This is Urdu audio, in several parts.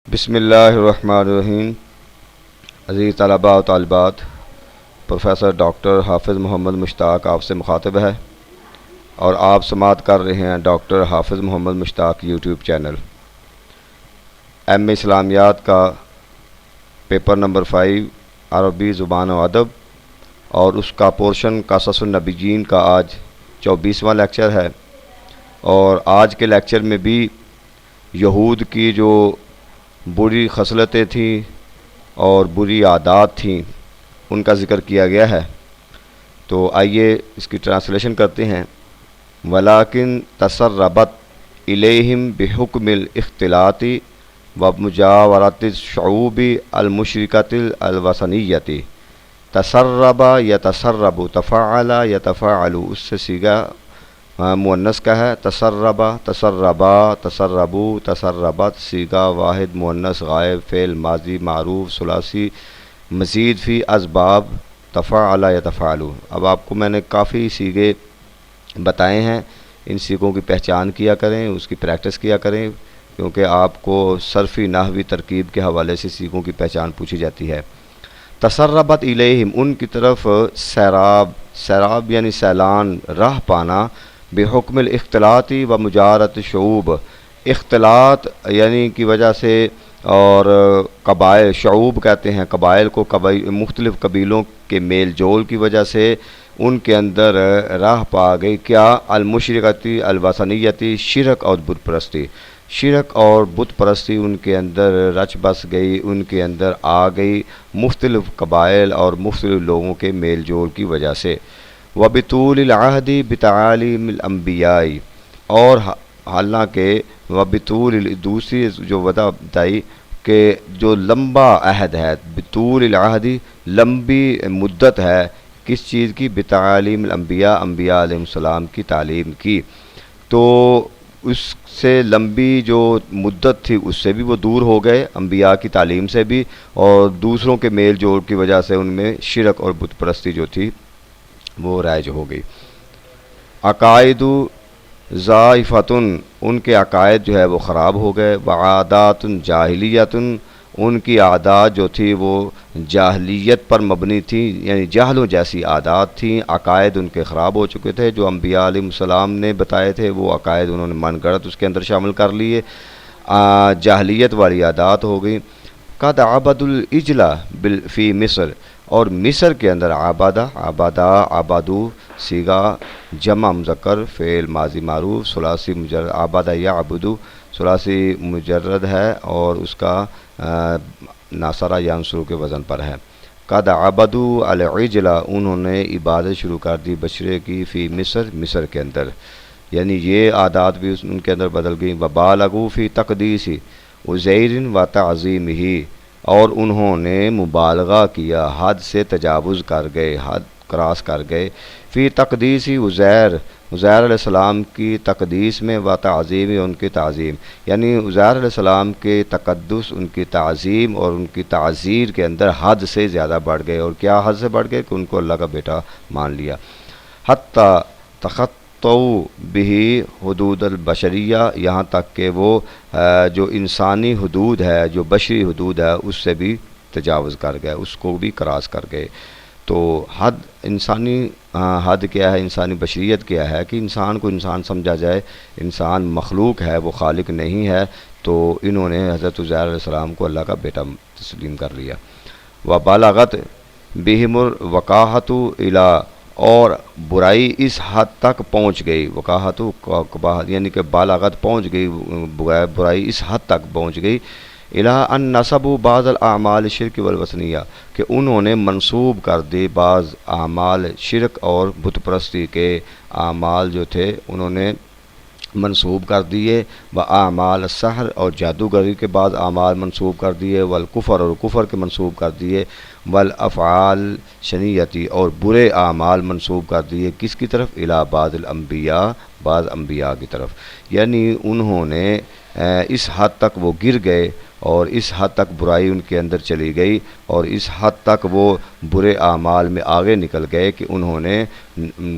بسم اللہ الرحمن الرحیم۔ عزیز طلباء و طالبات، پروفیسر ڈاکٹر حافظ محمد مشتاق آپ سے مخاطب ہے اور آپ سماعت کر رہے ہیں ڈاکٹر حافظ محمد مشتاق یوٹیوب چینل۔ ایم اے اسلامیات کا پیپر نمبر 5 عربی زبان و ادب اور اس کا پورشن قصص النبیین کا آج 24واں لیکچر ہے، اور آج کے لیکچر میں بھی یہود کی جو بری خصلتیں تھیں اور بری عادات تھیں ان کا ذکر کیا گیا ہے۔ تو آئیے اس کی ٹرانسلیشن کرتے ہیں۔ وَلَٰكِن تَسَرَّبَتْ إِلَيْهِمْ بِحُكْمِ الِاخْتِلَاطِ وَمُجَاوَرَةِ الشُّعُوبِ الْمُشْرِكَةِ الْوَثَنِيَّةِ۔ تسرب یتسرب، تفعل یتفعل، اس سے صیغہ مؤنث کا ہے۔ تسربا، تسربا، تسربو، تسربت، صیغہ واحد مؤنث غائب، فعل ماضی معروف ثلاثی، مزید فی اسباب، تفعل یتفعل۔ اب آپ کو میں نے کافی صیغے بتائے ہیں، ان صیغوں کی پہچان کیا کریں، اس کی پریکٹس کیا کریں، کیونکہ آپ کو صرفی نحوی ترکیب کے حوالے سے صیغوں کی پہچان پوچھی جاتی ہے۔ تسربت الیہم، ان کی طرف سیراب، سیراب یعنی سیلان، راہ پانا، بحکم الاختلاط و مجارت شعوب، اختلاط یعنی کی وجہ سے، اور قبائل، شعوب کہتے ہیں قبائل کو، مختلف قبیلوں کے میل جول کی وجہ سے ان کے اندر راہ پا گئی کیا؟ المشرکتی الوثنیتی، شرک اور بت پرستی، شرک اور بت پرستی ان کے اندر رچ بس گئی، ان کے اندر آ گئی مختلف قبائل اور مختلف لوگوں کے میل جول کی وجہ سے۔ وَبِطُولِ الْعَهْدِ بِتَعَالِيمِ الْأَنْبِيَاءِ، اور حالانکہ وَبِطُولِ، دوسری جو وجہ بتائی کہ جو لمبا عہد ہے، بطول العہد لمبی مدت ہے، کس چیز کی؟ بتعالیم الانبیاء، انبیاء علیہ السلام کی تعلیم کی، تو اس سے لمبی جو مدت تھی اس سے بھی وہ دور ہو گئے، انبیاء کی تعلیم سے بھی، اور دوسروں کے میل جوڑ کی وجہ سے ان میں شرک اور بت پرستی جو تھی وہ رائج ہو گئی۔ عقائد ضائفتن، ان کے عقائد جو ہے وہ خراب ہو گئے۔ وعادات جاہلیتن، ان کی عادات جو تھی وہ جاہلیت پر مبنی تھی، یعنی جہلوں جیسی عادات تھیں، عقائد ان کے خراب ہو چکے تھے، جو انبیاء علیہ السلام نے بتائے تھے وہ عقائد انہوں نے من گڑت اس کے اندر شامل کر لیے، جاہلیت والی عادات ہو گئی۔ قد عبد العجلہ فی مصر، اور مصر کے اندر عبادہ، عبادہ، عبادو، صیغہ جمع مذکر، فعل ماضی معروف ثلاثی مجرد، عبادہ یعبدو ثلاثی مجرد ہے اور اس کا ناصرہ ینصرو کے وزن پر ہے۔ قد عبدو العجلہ، انہوں نے عبادت شروع کر دی بچڑے کی، فی مصر، مصر کے اندر، یعنی یہ عادات بھی ان کے اندر بدل گئیں۔ وبالغوا فی تقدیس عزیر و تعظیمہ، اور انہوں نے مبالغہ کیا، حد سے تجاوز کر گئے، حد کراس کر گئے، فی تقدیس عزیر، عزیر علیہ السلام کی تقدیس میں، و تعظیم، ان کی تعظیم، یعنی عزیر علیہ السلام کے تقدس، ان کی تعظیم اور ان کی تعزیر کے اندر حد سے زیادہ بڑھ گئے، اور کیا حد سے بڑھ گئے کہ ان کو اللہ کا بیٹا مان لیا۔ حتی تخطوا بہ حدود البشریہ، یہاں تک کہ وہ جو انسانی حدود ہے، جو بشری حدود ہے، اس سے بھی تجاوز کر گئے، اس کو بھی کراس کر گئے۔ تو حد، انسانی حد کیا ہے، انسانی بشریت کیا ہے کہ انسان کو انسان سمجھا جائے، انسان مخلوق ہے، وہ خالق نہیں ہے، تو انہوں نے حضرت عزیر علیہ السلام کو اللہ کا بیٹا تسلیم کر لیا۔ وبلغت بہم الوقاحۃ الی، اور برائی اس حد تک پہنچ گئی، وقاحت یعنی کہ بالغت پہنچ گئی، برائی اس حد تک پہنچ گئی، الی ان نسبوا بعض الاعمال شرک والوثنیہ، کہ انہوں نے منسوب کر دی بعض اعمال شرک اور بت پرستی کے اعمال جو تھے انہوں نے منسوب کر دیے، و اعمال السحر، اور جادوگری کے بعض اعمال منسوب کر دیے، والکفر، اور کفر کے منسوب کر دیے، والافعال شنیعتی، اور برے اعمال منسوب کر دیے، کس کی طرف؟ الی بعض الانبیاء، بعض انبیاء کی طرف، یعنی انہوں نے اس حد تک وہ گر گئے اور اس حد تک برائی ان کے اندر چلی گئی اور اس حد تک وہ برے اعمال میں آگے نکل گئے کہ انہوں نے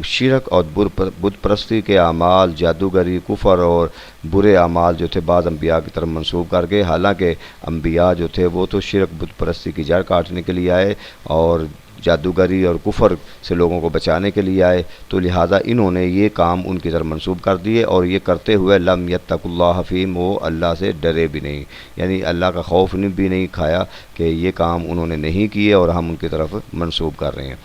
شرک اور بت پرستی کے اعمال، جادوگری، کفر اور برے اعمال جو تھے بعض انبیاء کی طرف منسوب کر گئے، حالانکہ انبیاء جو تھے وہ تو شرک بت پرستی کی جڑ کاٹنے کے لیے آئے اور جادوگری اور کفر سے لوگوں کو بچانے کے لیے آئے، تو لہٰذا انہوں نے یہ کام ان کی طرف منسوب کر دیے اور یہ کرتے ہوئے لم یتقوا اللہ فیم، وہ اللہ سے ڈرے بھی نہیں، یعنی اللہ کا خوف بھی نہیں کھایا کہ یہ کام انہوں نے نہیں کیے اور ہم ان کی طرف منسوب کر رہے ہیں۔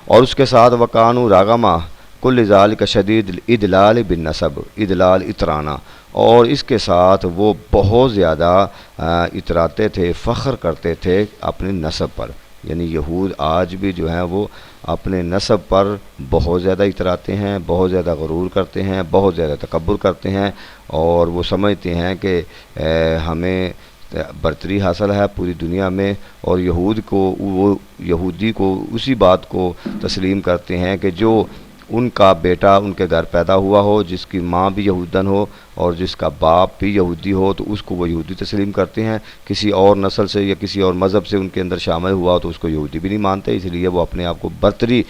اور اس کے ساتھ وقانو راغما کل ذالک شدید ادلال بالنسب، ادلال اترانا، اور اس کے ساتھ وہ بہت زیادہ اتراتے تھے، فخر کرتے تھے اپنے نسب پر، یعنی یہود آج بھی جو ہیں وہ اپنے نسب پر بہت زیادہ اتراتے ہیں، بہت زیادہ غرور کرتے ہیں، بہت زیادہ تکبر کرتے ہیں اور وہ سمجھتے ہیں کہ ہمیں برتری حاصل ہے پوری دنیا میں، اور یہودی کو اسی بات کو تسلیم کرتے ہیں کہ جو ان کا بیٹا ان کے گھر پیدا ہوا ہو، جس کی ماں بھی یہودن ہو اور جس کا باپ بھی یہودی ہو، تو اس کو وہ یہودی تسلیم کرتے ہیں۔ کسی اور نسل سے یا کسی اور مذہب سے ان کے اندر شامل ہوا ہو تو اس کو یہودی بھی نہیں مانتے، اس لیے وہ اپنے آپ کو برتری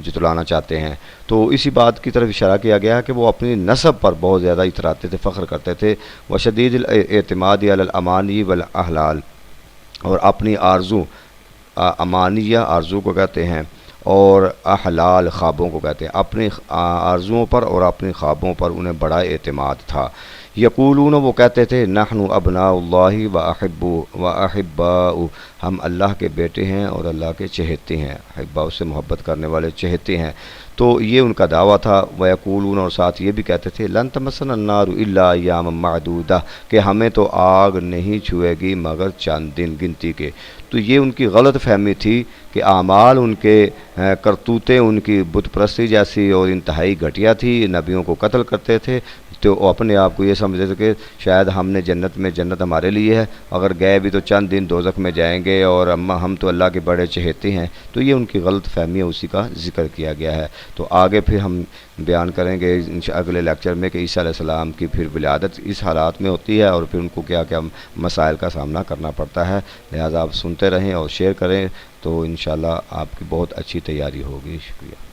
جتلانا چاہتے ہیں۔ تو اسی بات کی طرف اشارہ کیا گیا کہ وہ اپنی نسب پر بہت زیادہ اتراتے تھے، فخر کرتے تھے۔ وشدید الاعتماد علی الامانی والاحلال، اور اپنی آرزو، امانیہ آرزو کو کہتے ہیں اور احلال خوابوں کو کہتے ہیں، اپنی آرزوؤں پر اور اپنی خوابوں پر انہیں بڑا اعتماد تھا۔ یقولون، وہ کہتے تھے، نحن ابناء اللہ و احباء، ہم اللہ کے بیٹے ہیں اور اللہ کے چہیتے ہیں، احباء سے محبت کرنے والے، چہیتے ہیں۔ تو یہ ان کا دعویٰ تھا۔ ویقولون، اور ساتھ یہ بھی کہتے تھے، لن تمسنا النار الا ایاما معدودہ، کہ ہمیں تو آگ نہیں چھوئے گی مگر چند دن گنتی کے۔ تو یہ ان کی غلط فہمی تھی کہ اعمال ان کے، کرتوتیں ان کی بت پرستی جیسی اور انتہائی گھٹیا تھی، نبیوں کو قتل کرتے تھے، تو وہ اپنے آپ کو یہ سمجھتے تھے کہ شاید ہم نے جنت ہمارے لیے ہے، اگر گئے بھی تو چند دن دوزخ میں جائیں گے اور ہم تو اللہ کے بڑے چہیتے ہیں۔ تو یہ ان کی غلط فہمی ہے، اسی کا ذکر کیا گیا ہے۔ تو آگے پھر ہم بیان کریں گے اگلے لیکچر میں کہ عیسیٰ علیہ السلام کی پھر ولادت اس حالات میں ہوتی ہے اور پھر ان کو کیا کیا مسائل کا سامنا کرنا پڑتا ہے۔ لہٰذا آپ سنتے رہیں اور شیئر کریں تو انشاءاللہ آپ کی بہت اچھی تیاری ہوگی۔ شکریہ۔